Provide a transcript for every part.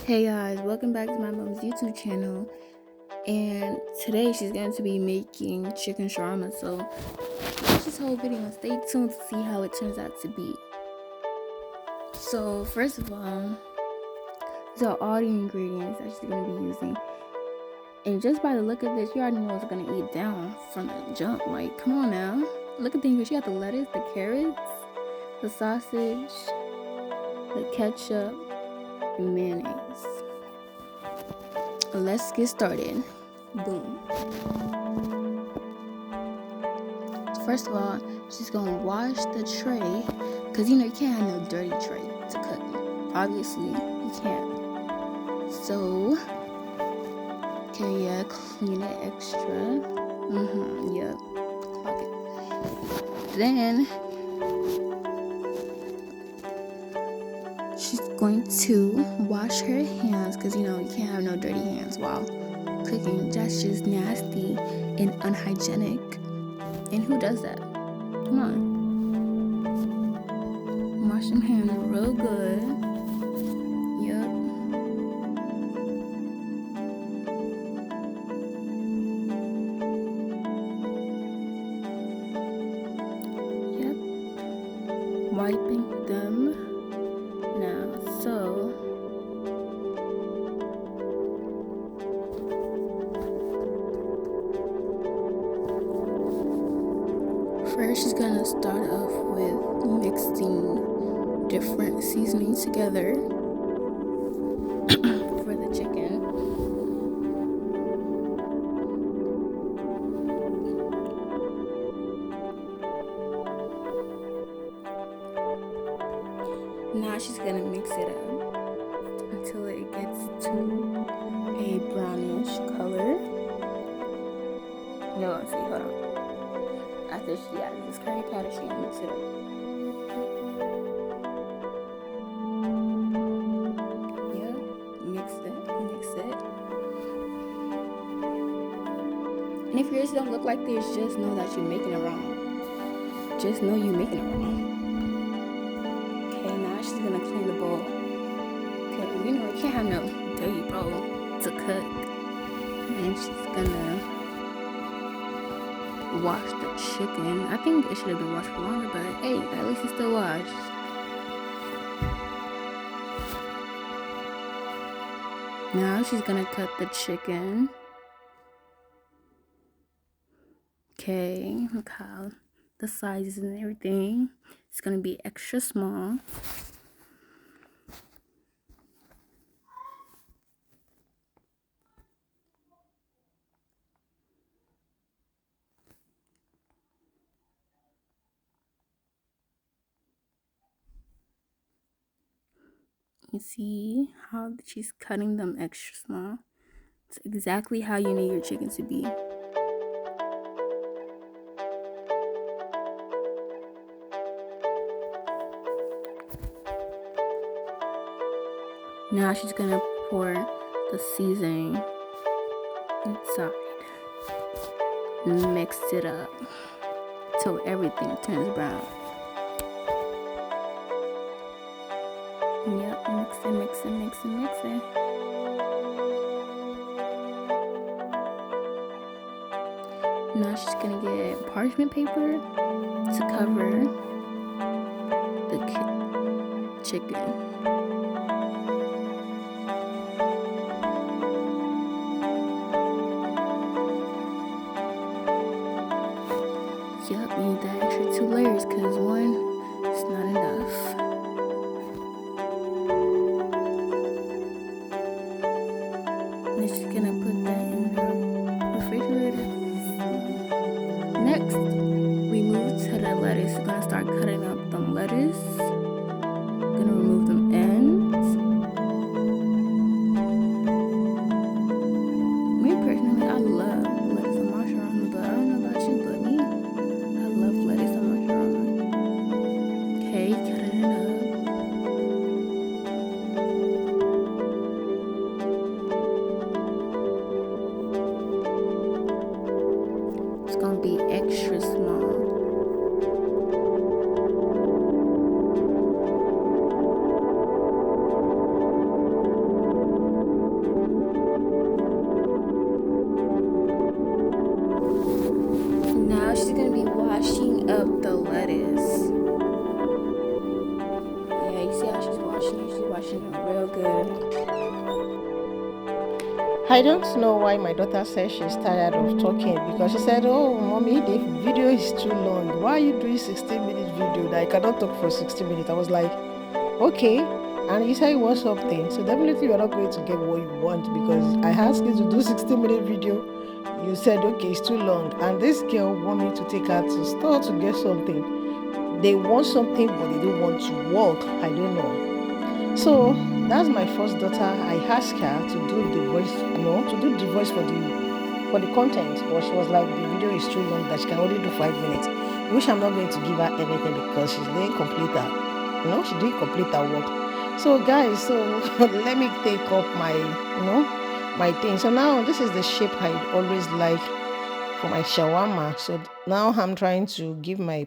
Hey guys, welcome back to my mom's YouTube channel. And today she's going to be making chicken shawarma. So watch this whole video and stay tuned to see how it turns out to be. So first of all, these are all the ingredients that she's going to be using. And just by the look of this, you already know it's going to eat down from the jump. Like, come on now. Look at the ingredients. You got the lettuce, the carrots, the sausage, the ketchup, and mayonnaise. Let's get started. Boom. First of all, she's gonna wash the tray, because you can't have no dirty tray to cook. Obviously, you can't. So, clean it extra. Yep, clock it. Then, she's going to wash her hands, because you can't have no dirty hands while cooking. That's just nasty and unhygienic. And who does that? Come on. Wash them hands real good. Yep. Wiping them now. So first, she's gonna start off with mixing different seasonings together for the chicken. Now she's gonna mix it up until it gets to a brownish color. You're gonna see, hold on. After she adds this curry powder, she's gonna mix it up. Yeah, mix it. And if yours don't look like this, just know that you're making it wrong. Just know you're making it wrong. Okay, now she's gonna clean the bowl. Okay, you can't have no dirty bowl to cook. And she's gonna wash the chicken. I think it should have been washed for longer, but hey, at least it's still washed. Now she's gonna cut the chicken. Okay, look how the sizes and everything. It's gonna be extra small. You see how she's cutting them extra small? It's exactly how you need your chicken to be. Now she's gonna pour the seasoning inside. Mix it up till everything turns brown. Yep, mix it. Now she's gonna get parchment paper to cover the chicken. Yep, you need that extra 2 layers because one is not enough. And she's gonna put that in the refrigerator. Next, we move to the lettuce. We're gonna start cutting up the lettuce. Gonna remove them ends. Me personally, I love lettuce on my shawarma, but I don't know about you, but me, I love lettuce on my shawarma. Okay, cutting it up. It's gonna be extra small. so good. I don't know why my daughter says she's tired of talking, because she said, "Oh, mommy, the video is too long. Why are you doing 16-minute video that I cannot talk for 60 minutes?" I was like, okay. And you say you want something, so definitely you're not going to get what you want, because I asked you to do 60-minute video. You said, okay, it's too long. And this girl want me to take her to store to get something. They want something, but they don't want to walk. I don't know. So that's my first daughter. I asked her to do the voice, to do the voice for the content, but she was like, the video is too long that she can only do 5 minutes. Which I'm not going to give her anything, because she's doing complete her, she didn't complete her work. So guys, let me take up my thing. So now this is the shape I always like for my shawarma. So now I'm trying to give my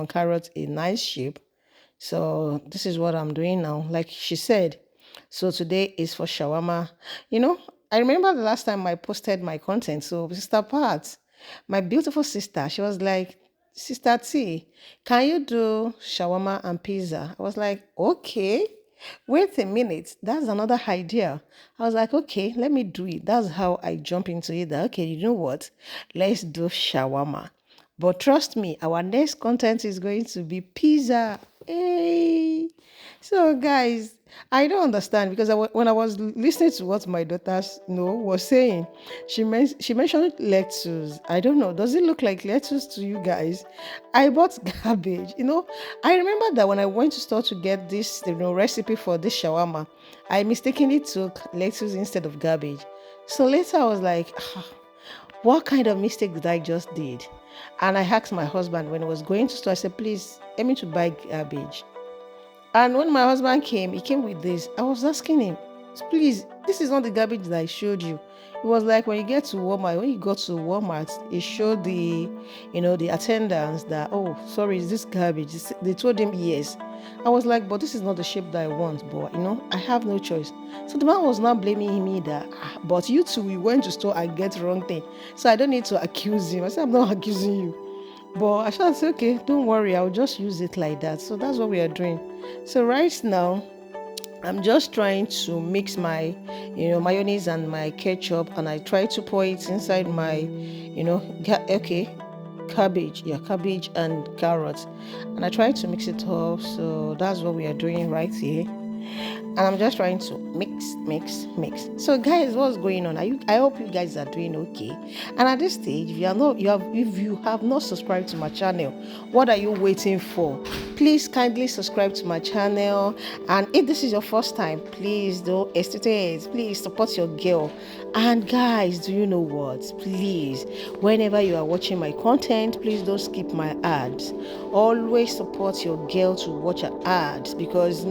carrot a nice shape. So this is what I'm doing now. Like she said, so today is for shawarma. I remember the last time I posted my content. So Sister Pat, my beautiful sister, she was like, Sister T, can you do shawarma and pizza? I was like, okay. Wait a minute, that's another idea. I was like, okay, let me do it. That's how I jump into it. Okay, you know what? Let's do shawarma. But trust me, our next content is going to be pizza. Hey. So guys, I don't understand, because when I was listening to what my daughter was saying, she mentioned lettuce. I don't know. Does it look like lettuce to you guys? I bought cabbage. I remember that when I went to store to get this recipe for this shawarma, I mistakenly took lettuce instead of cabbage. So later I was like, what kind of mistake did I just did? And I asked my husband when he was going to store, I said, please, let me to buy garbage. And when my husband came, he came with this. I was asking him, please, this is not the garbage that I showed you. It was like when you get to Walmart, when you go to Walmart, it showed the attendants that, oh, sorry, is this garbage? They told him yes. I was like, but this is not the shape that I want, but I have no choice. So the man was not blaming me that, but you two, we went to store and get wrong thing. So I don't need to accuse him. I said, I'm not accusing you. But I shall say, okay, don't worry, I'll just use it like that. So that's what we are doing. So right now, I'm just trying to mix my, mayonnaise and my ketchup, and I try to pour it inside my, cabbage and carrots, and I try to mix it up. So that's what we are doing right here. And I'm just trying to mix. So guys, what's going on? I hope you guys are doing okay. And at this stage, if you have not subscribed to my channel, what are you waiting for? Please kindly subscribe to my channel. And if this is your first time, please don't hesitate. Please support your girl. And guys, do you know what? Please, whenever you are watching my content, please don't skip my ads. Always support your girl to watch her ads, because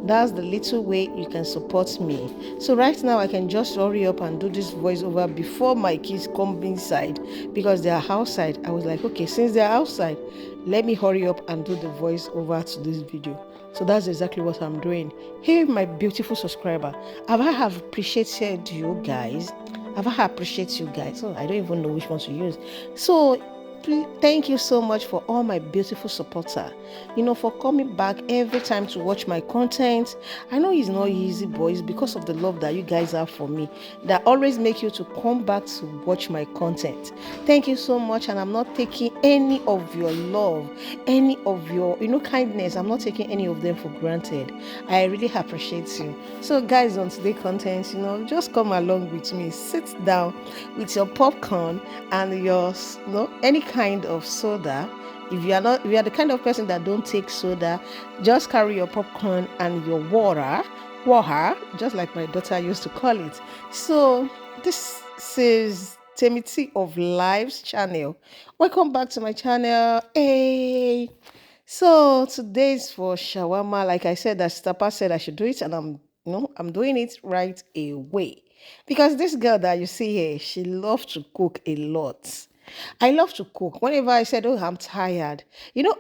that's the little way you can support me. So right now I can just hurry up and do this voiceover before my kids come inside, because they are outside. I was like, okay, since they are outside, let me hurry up and do the voiceover to this video. So that's exactly what I'm doing. Hey, my beautiful subscriber, have I appreciated you guys? Have I appreciated you guys? So I don't even know which one to use. So thank you so much for all my beautiful supporter, for coming back every time to watch my content. I know it's not easy, boys, because of the love that you guys have for me that always make you to come back to watch my content. Thank you so much. And I'm not taking any of your love, any of your kindness. I'm not taking any of them for granted. I really appreciate you. So guys, on today's content, just come along with me. Sit down with your popcorn and your any kind of soda. If you are the kind of person that don't take soda, just carry your popcorn and your water, just like my daughter used to call it. So this is Temiti of Lives channel. Welcome back to my channel. Hey. So today's for shawarma. Like I said, that Stapa said I should do it, and I'm doing it right away. Because this girl that you see here, she loves to cook a lot. I love to cook. Whenever I said, oh, I'm tired.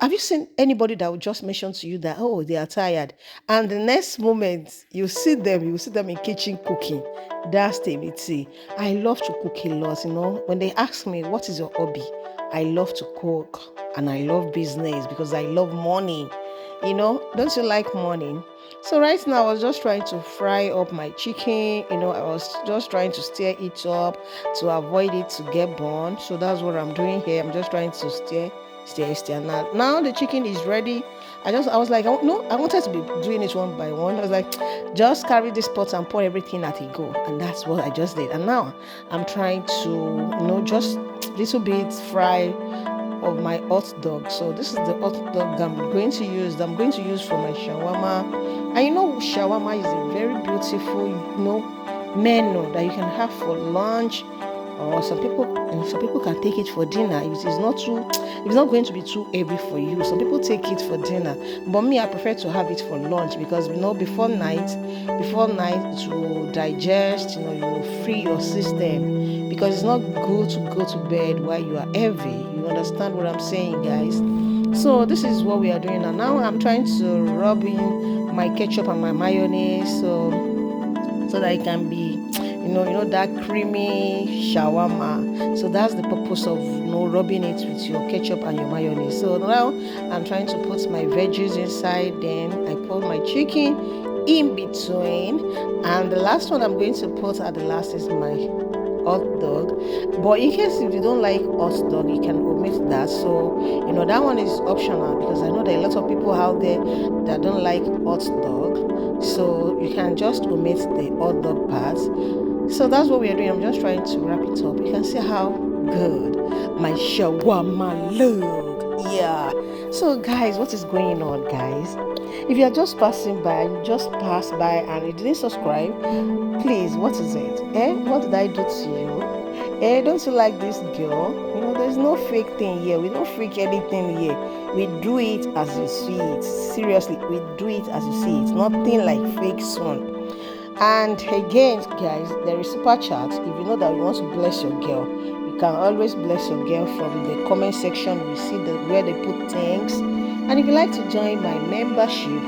Have you seen anybody that will just mention to you that, oh, they are tired? And the next moment, you see them in kitchen cooking. That's Temiti. I love to cook a lot, When they ask me, what is your hobby? I love to cook and I love business because I love money. Don't you like money? So right now I was just trying to fry up my chicken. I was just trying to stir it up to avoid it to get burned. So that's what I'm doing here. I'm just trying to stir. Now the chicken is ready. I was like, no, I wanted to be doing it one by one. I was like, just carry this pot and pour everything at a go. And that's what I just did. And now I'm trying to, just little bit fry of my hot dog. So this is the hot dog I'm going to use for my shawarma. And shawarma is a very beautiful menu that you can have for lunch, or some people can take it for dinner. It's not going to be too heavy for you. Some people take it for dinner, but me, I prefer to have it for lunch, because before night it will digest. You will free your system, because it's not good to go to bed while you are heavy. You understand what I'm saying, guys? So this is what we are doing, and now I'm trying to rub in my ketchup and my mayonnaise, so that it can be that creamy shawarma. So that's the purpose of rubbing it with your ketchup and your mayonnaise. So now I'm trying to put my veggies inside, then I put my chicken in between, and the last one I'm going to put at the last is my hot dog. But in case if you don't like hot dog, you can omit that. So that one is optional, because I know there are a lot of people out there that don't like hot dog, so you can just omit the hot dog part. So that's what we are doing. I'm just trying to wrap it up. You can see how good my shawarma look. Yeah. So guys, what is going on, guys? If you are just passing by, you just passed by and you didn't subscribe, please, what is it? What did I do to you? Don't you like this girl? There's no fake thing here. We don't fake anything here. We do it as you see it. Seriously, we do it as you see it. Nothing like fake soon. And again, guys, there is super chat. If you know that you want to bless your girl, you can always bless your girl from the comment section. We see where they put thanks. And if you like to join my membership,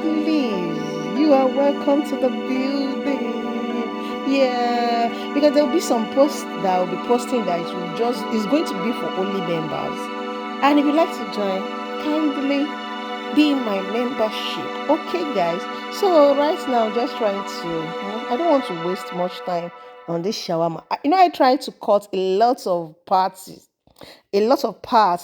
please, you are welcome to the building. Yeah, because there will be some posts that I will be posting that it's going to be for only members. And if you like to join, kindly be in my membership. Okay, guys. So right now, just trying to, I don't want to waste much time on this shawarma. I tried to cut a lot of parts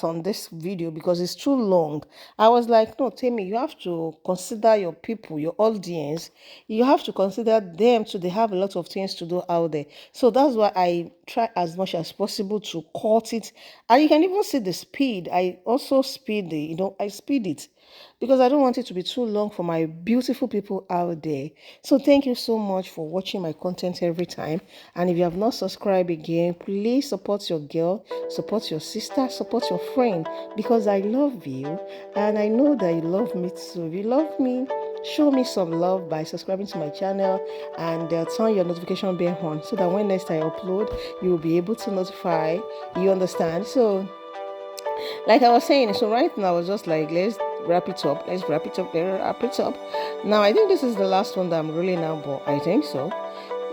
on this video because it's too long. I was like, no, Tammy, you have to consider your people, your audience. You have to consider them too. They have a lot of things to do out there. So that's why I try as much as possible to cut it. And you can even see the speed. I also speed I speed it, because I don't want it to be too long for my beautiful people out there. So thank you so much for watching my content every time. And if you have not subscribed again, please support your girl, support your sister, support your friend, because I love you and I know that you love me too. If you love me, show me some love by subscribing to my channel and turn your notification bell on, so that when next I upload, you will be able to notify. You understand? So like I was saying, so right now I was just like, let's wrap it up. Now I think this is the last one that I'm rolling out, but I think so.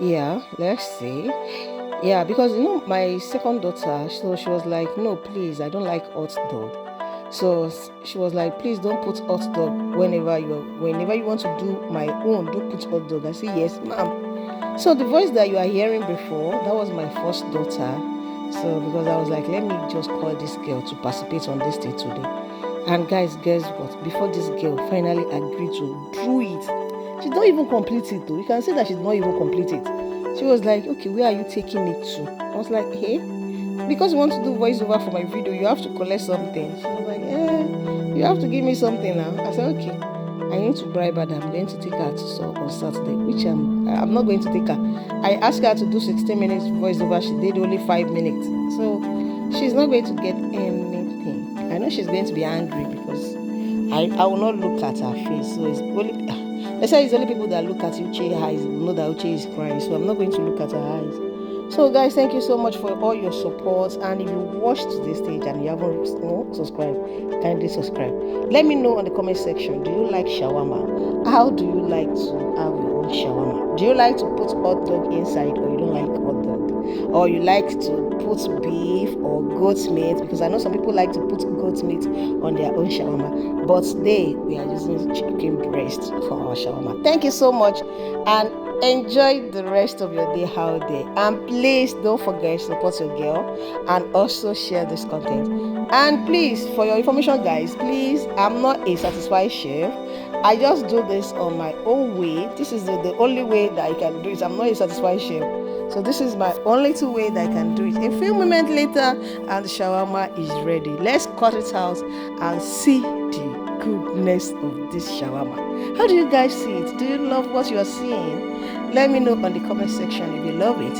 Yeah, let's see. Yeah, because my second daughter, so she was like, no, please, I don't like hot dog. So she was like, please don't put hot dog whenever you want to do my own, don't put hot dog. I said, yes, ma'am. So the voice that you are hearing before, that was my first daughter. So because I was like, let me just call this girl to participate on this day today. And guys, guess what? Before this girl finally agreed to do it, she don't even complete it though. You can see that she's not even complete it. She was like, okay, where are you taking it to? I was like, hey, because you want to do voiceover for my video, you have to collect something. She was like, you have to give me something now. I said, okay, I need to bribe her that I'm going to take her to on Saturday, which I'm not going to take her. I asked her to do 16 minutes voiceover. She did only 5 minutes. So she's not going to get anything. I know she's going to be angry because I will not look at her face. So it's only, they say it's only people that look at Uche's eyes will know that Uche is crying. So I'm not going to look at her eyes. So guys, thank you so much for all your support. And if you watched this stage and you haven't subscribed, kindly subscribe. Let me know in the comment section, do you like shawarma? How do you like to have your own shawarma? Do you like to put hot dog inside, or you don't like hot dog? Or you like to put beef or goat meat, because I know some people like to put goat meat on their own shawarma, but today we are using chicken breast for our shawarma. Thank you so much, and enjoy the rest of your day out there. And please don't forget to support your girl and also share this content. And please, for your information guys, please, I'm not a satisfied chef. I just do this on my own way. This is the only way that I can do it. I'm not a satisfied chef. So this is my only two way that I can do it. A few moments later and the shawarma is ready. Let's cut it out and see the goodness of this shawarma. How do you guys see it? Do you love what you are seeing? Let me know on the comment section if you love it.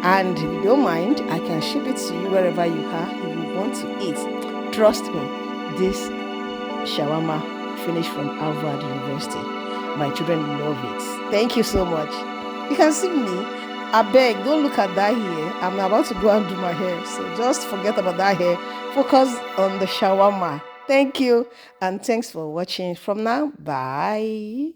And if you don't mind, I can ship it to you wherever you are if you want to eat. Trust me, this shawarma finished from Harvard University. My children love it. Thank you so much. You can see me. I beg, don't look at that hair. I'm about to go and do my hair. So just forget about that hair. Focus on the shawarma. Thank you. And thanks for watching. From now, bye.